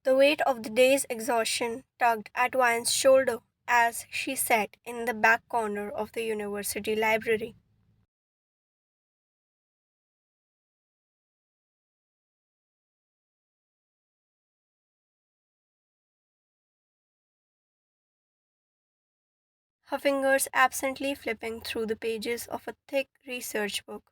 The weight of the day's exhaustion tugged at Vine's shoulder as she sat in the back corner of the university library. Her fingers absently flipping through the pages of a thick research book.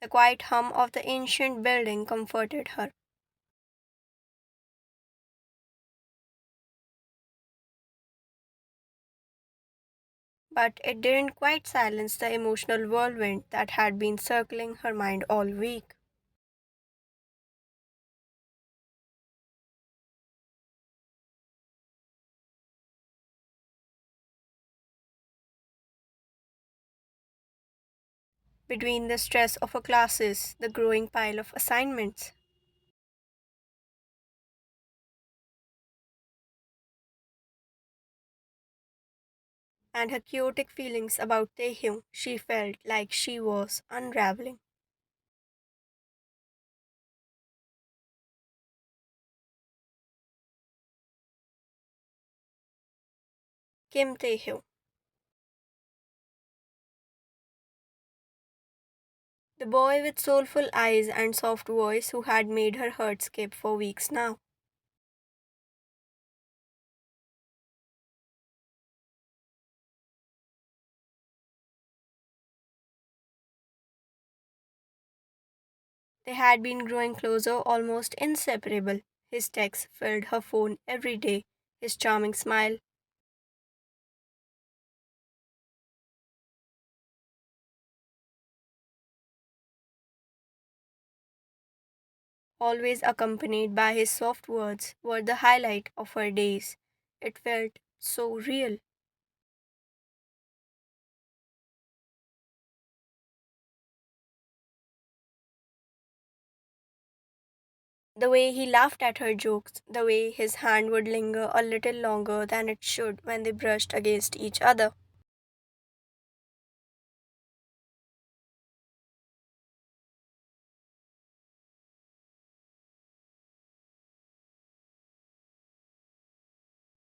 The quiet hum of the ancient building comforted her. But it didn't quite silence the emotional whirlwind that had been circling her mind all week. Between the stress of her classes, the growing pile of assignments, and her chaotic feelings about Taehyung, she felt like she was unraveling. Kim Taehyung, the boy with soulful eyes and soft voice who had made her heart skip for weeks now. They had been growing closer, almost inseparable. His texts filled her phone every day, his charming smile, always accompanied by his soft words, were the highlight of her days. It felt so real. The way he laughed at her jokes, the way his hand would linger a little longer than it should when they brushed against each other.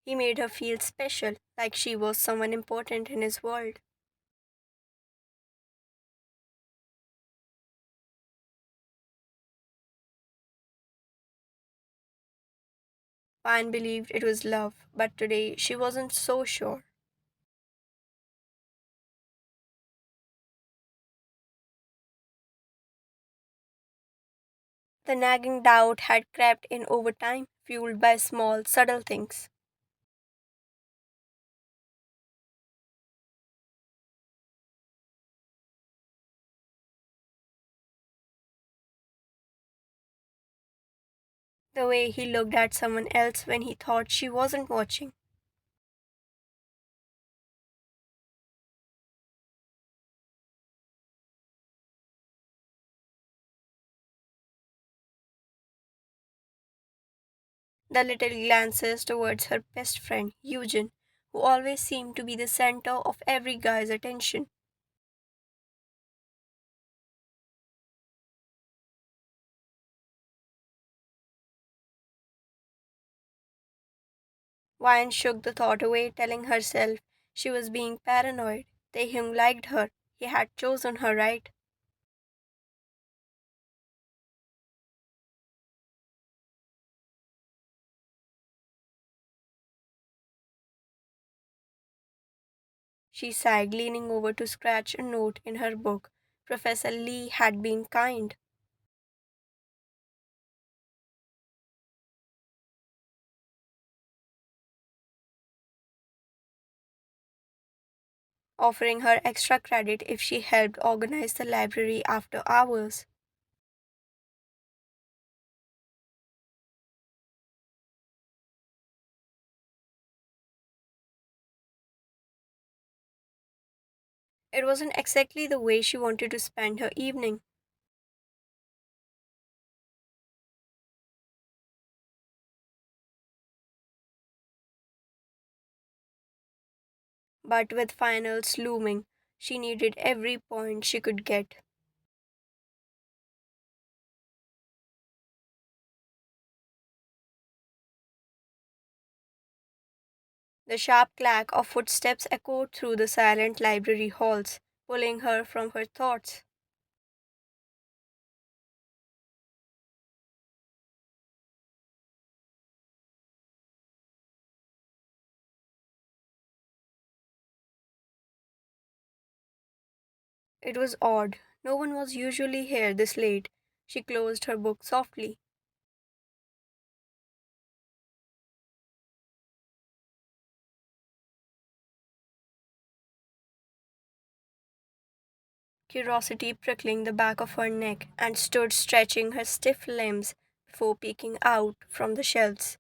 He made her feel special, like she was someone important in his world. Pan believed it was love, but today she wasn't so sure. The nagging doubt had crept in over time, fueled by small, subtle things. The way he looked at someone else when he thought she wasn't watching. The little glances towards her best friend, Eugen, who always seemed to be the center of every guy's attention. Vian shook the thought away, telling herself she was being paranoid. Taehyung liked her. He had chosen her right. She sighed, leaning over to scratch a note in her book. Professor Lee had been kind, offering her extra credit if she helped organize the library after hours. It wasn't exactly the way she wanted to spend her evening. But with finals looming, she needed every point she could get. The sharp clack of footsteps echoed through the silent library halls, pulling her from her thoughts. It was odd. No one was usually here this late. She closed her book softly. Curiosity prickling the back of her neck, and stood stretching her stiff limbs before peeking out from the shelves.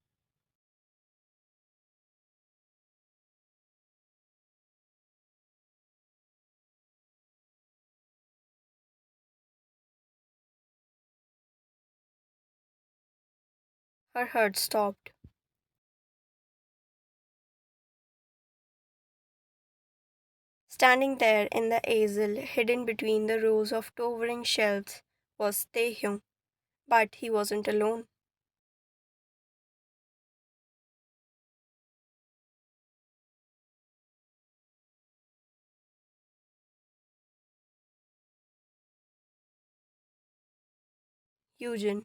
Her heart stopped. Standing there in the easel, hidden between the rows of towering shelves, was Taehyung, but he wasn't alone. Eugen.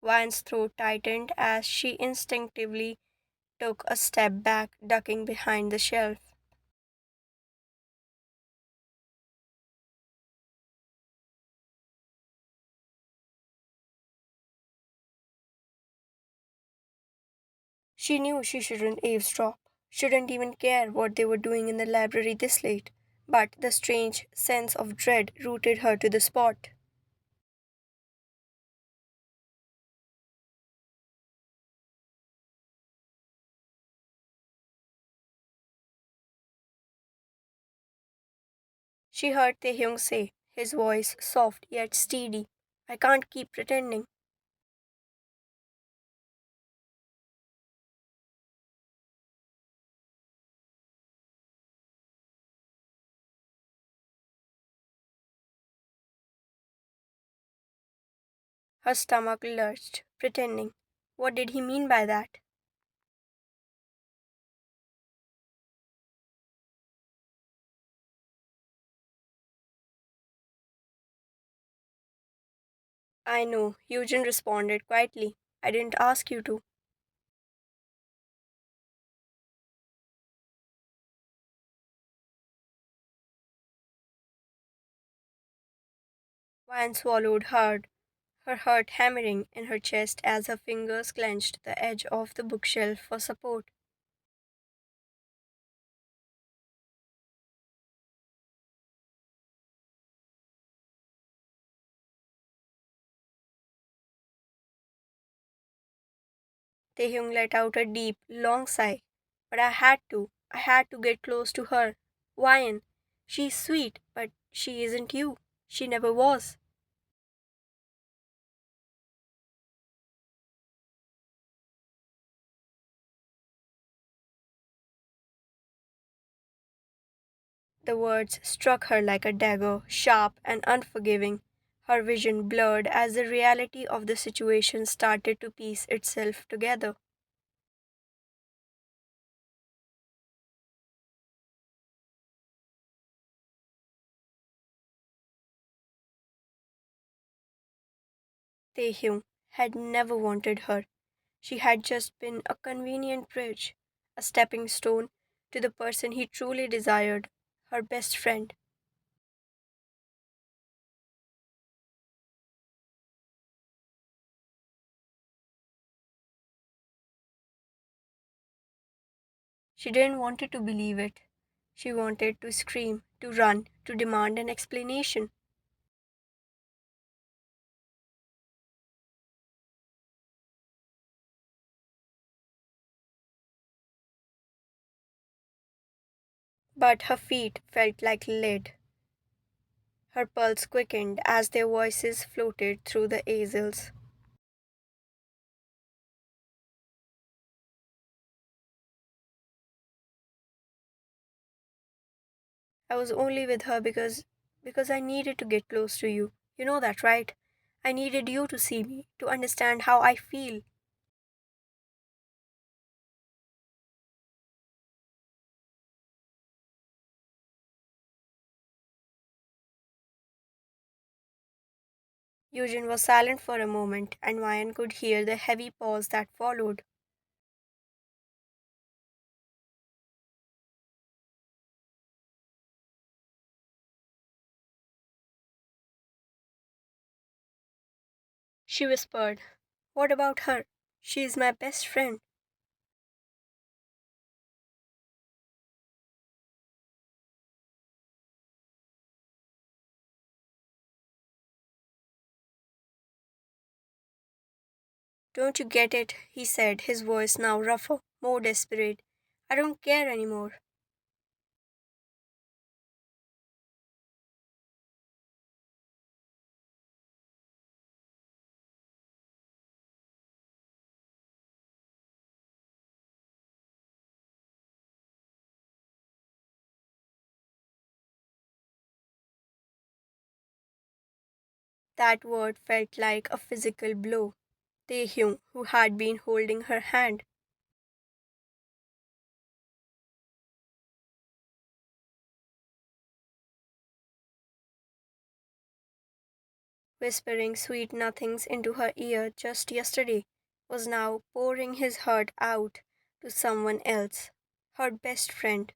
Vine's throat tightened as she instinctively took a step back, ducking behind the shelf. She knew she shouldn't eavesdrop, shouldn't even care what they were doing in the library this late, but the strange sense of dread rooted her to the spot. She heard Taehyung say, his voice soft yet steady, "I can't keep pretending." Her stomach lurched. Pretending. What did he mean by that? I know, Eugen responded quietly. I didn't ask you to. Van swallowed hard, her heart hammering in her chest as her fingers clenched the edge of the bookshelf for support. Taehyung let out a deep, long sigh. But I had to. I had to get close to her. Wyan, she's sweet, but she isn't you. She never was. The words struck her like a dagger, sharp and unforgiving. Her vision blurred as the reality of the situation started to piece itself together. Taehyung had never wanted her. She had just been a convenient bridge, a stepping stone to the person he truly desired, her best friend. She didn't want to believe it. She wanted to scream, to run, to demand an explanation. But her feet felt like lead. Her pulse quickened as their voices floated through the easels. I was only with her because I needed to get close to you. You know that, right? I needed you to see me, to understand how I feel. Eugene was silent for a moment, and Ryan could hear the heavy pause that followed. She whispered, "What about her? She is my best friend." "Don't you get it?" he said, his voice now rougher, more desperate. "I don't care anymore." That word felt like a physical blow. Taehyung, who had been holding her hand, whispering sweet nothings into her ear just yesterday, was now pouring his heart out to someone else, her best friend.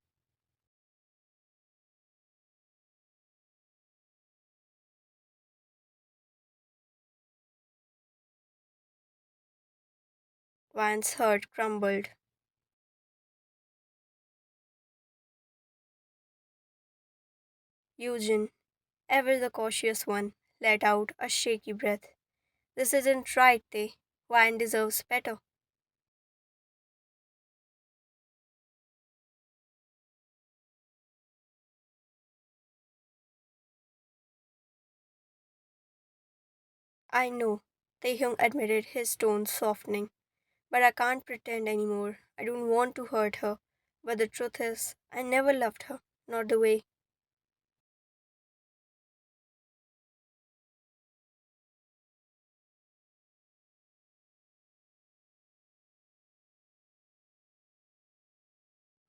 Van's heart crumbled. Eugene, ever the cautious one, let out a shaky breath. "This isn't right, Tae. Van deserves better." "I know," Taehyung admitted, his tone softening. "But I can't pretend anymore. I don't want to hurt her. But the truth is, I never loved her. Not the way."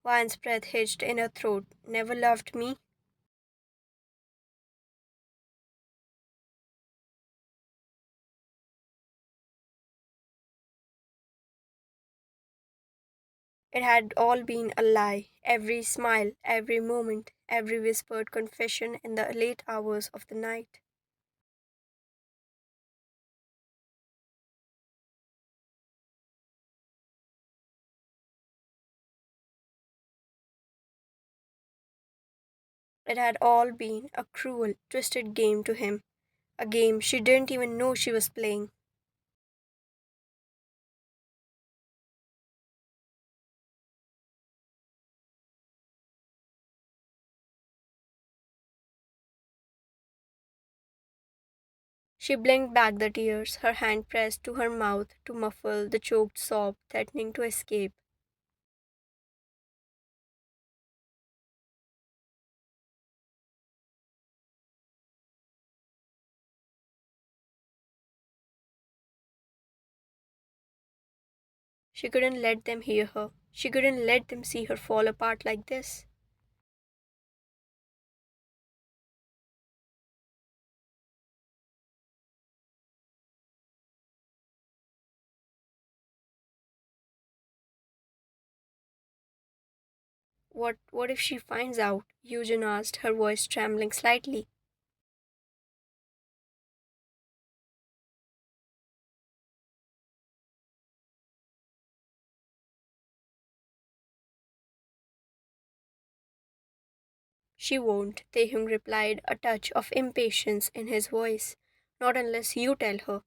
Van's breath hitched in her throat. "Never loved me?" It had all been a lie. Every smile, every moment, every whispered confession in the late hours of the night. It had all been a cruel, twisted game to him. A game she didn't even know she was playing. She blinked back the tears, her hand pressed to her mouth to muffle the choked sob threatening to escape. She couldn't let them hear her. She couldn't let them see her fall apart like this. What if she finds out? Eugene asked, her voice trembling slightly. "She won't," Taehyung replied, a touch of impatience in his voice. "Not unless you tell her."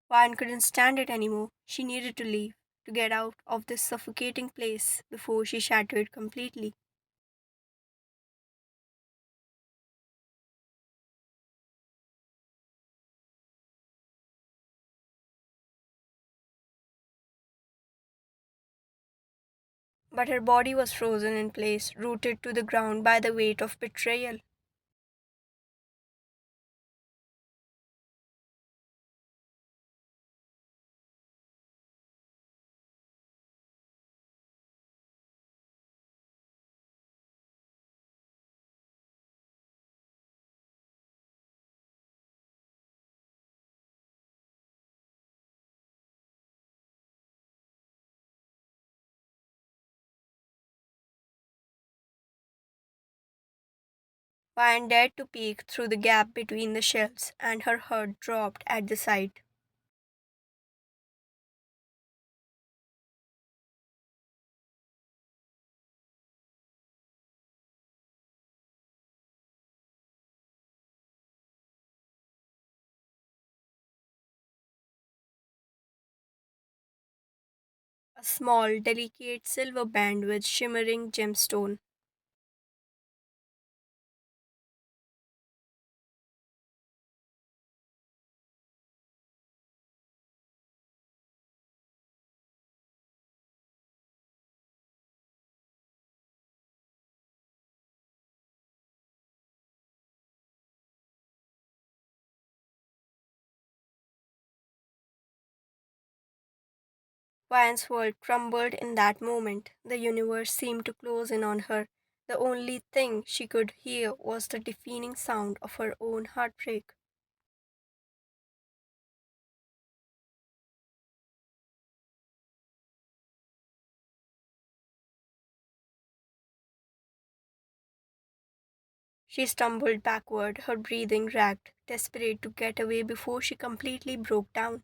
Van couldn't stand it anymore. She needed to leave, to get out of this suffocating place before she shattered completely. But her body was frozen in place, rooted to the ground by the weight of betrayal. Ryan dared to peek through the gap between the shelves, and her heart dropped at the sight. A small, delicate silver band with shimmering gemstone. Ryan's world crumbled in that moment. The universe seemed to close in on her. The only thing she could hear was the deafening sound of her own heartbreak. She stumbled backward, her breathing ragged, desperate to get away before she completely broke down.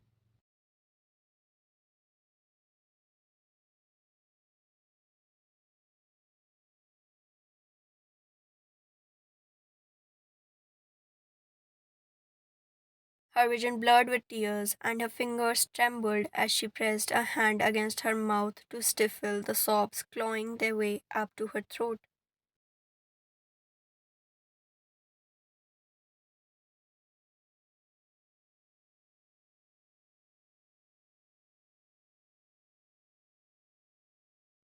Her vision blurred with tears, and her fingers trembled as she pressed a hand against her mouth to stifle the sobs clawing their way up to her throat.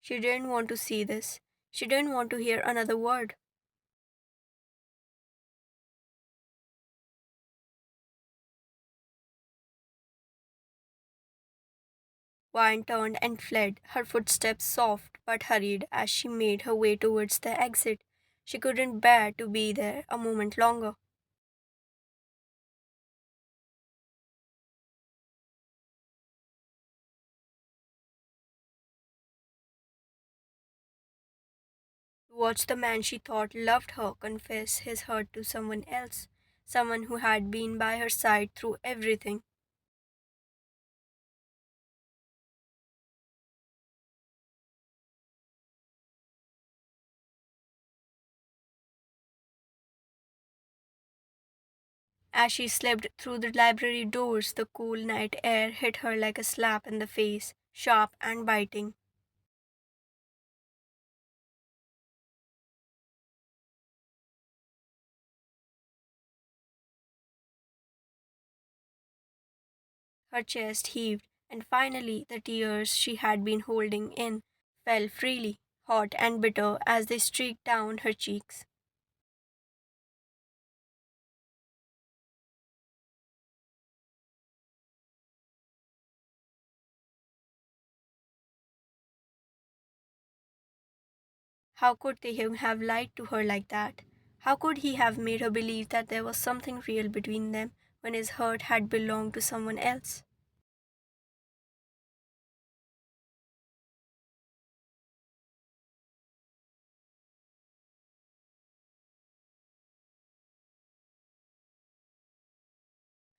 She didn't want to see this. She didn't want to hear another word. Vine turned and fled, her footsteps soft but hurried as she made her way towards the exit. She couldn't bear to be there a moment longer. To watch the man she thought loved her confess his hurt to someone else, someone who had been by her side through everything. As she slipped through the library doors, the cool night air hit her like a slap in the face, sharp and biting. Her chest heaved, and finally the tears she had been holding in fell freely, hot and bitter as they streaked down her cheeks. How could Taehyung have lied to her like that? How could he have made her believe that there was something real between them when his heart had belonged to someone else?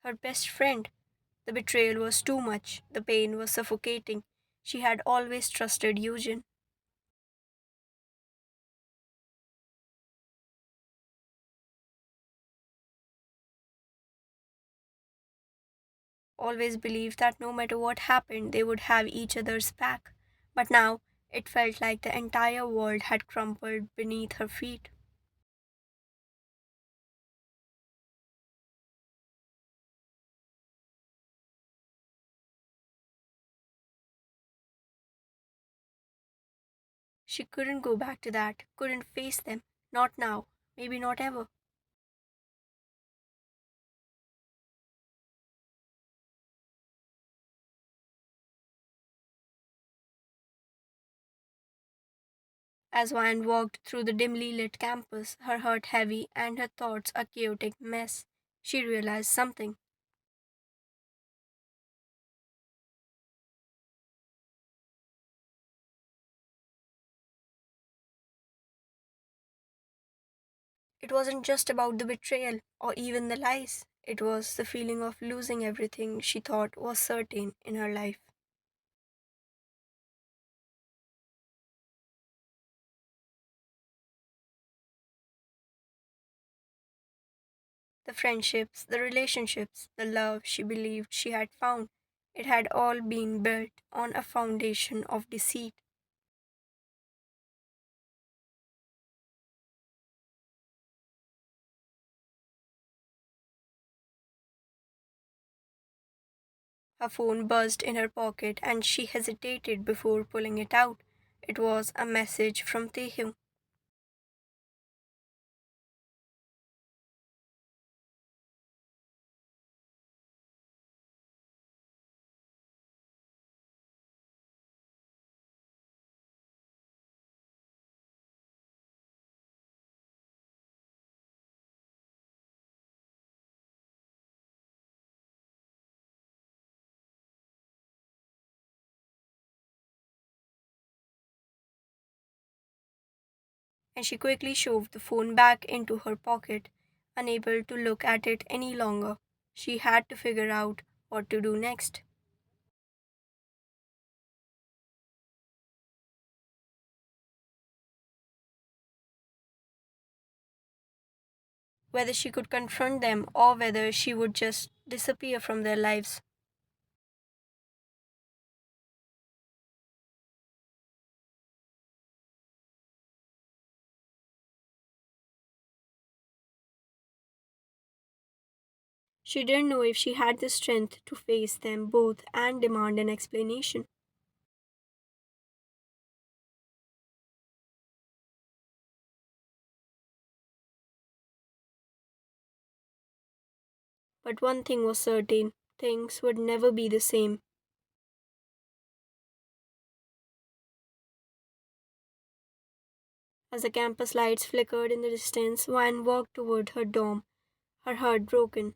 Her best friend. The betrayal was too much. The pain was suffocating. She had always trusted Eugen, always believed that no matter what happened, they would have each other's back. But now it felt like the entire world had crumpled beneath her feet. She couldn't go back to that, couldn't face them. Not now, maybe not ever. As Van walked through the dimly lit campus, her heart heavy and her thoughts a chaotic mess, she realized something. It wasn't just about the betrayal or even the lies. It was the feeling of losing everything she thought was certain in her life. The friendships, the relationships, the love she believed she had found, it had all been built on a foundation of deceit. Her phone buzzed in her pocket and she hesitated before pulling it out. It was a message from Taehyung. And she quickly shoved the phone back into her pocket, unable to look at it any longer. She had to figure out what to do next. Whether she could confront them or whether she would just disappear from their lives. She didn't know if she had the strength to face them both and demand an explanation. But one thing was certain, things would never be the same. As the campus lights flickered in the distance, Van walked toward her dorm, her heart broken.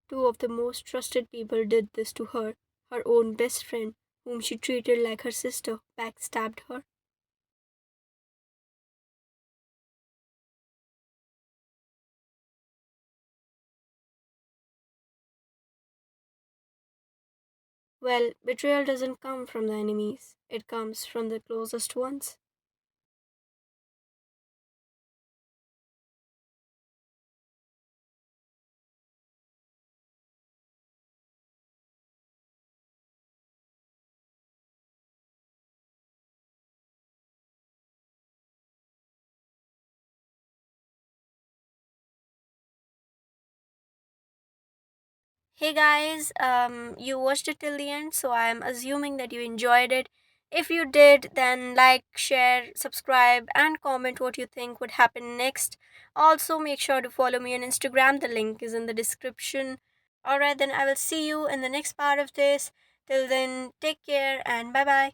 Two of the most trusted people did this to her. Her own best friend, whom she treated like her sister, backstabbed her. Well, betrayal doesn't come from the enemies, it comes from the closest ones. Hey guys, you watched it till the end, so I'm assuming that you enjoyed it. If you did, then like, share, subscribe, and comment what you think would happen next. Also, make sure to follow me on Instagram. The link is in the description. Alright, then I will see you in the next part of this. Till then, take care and bye bye.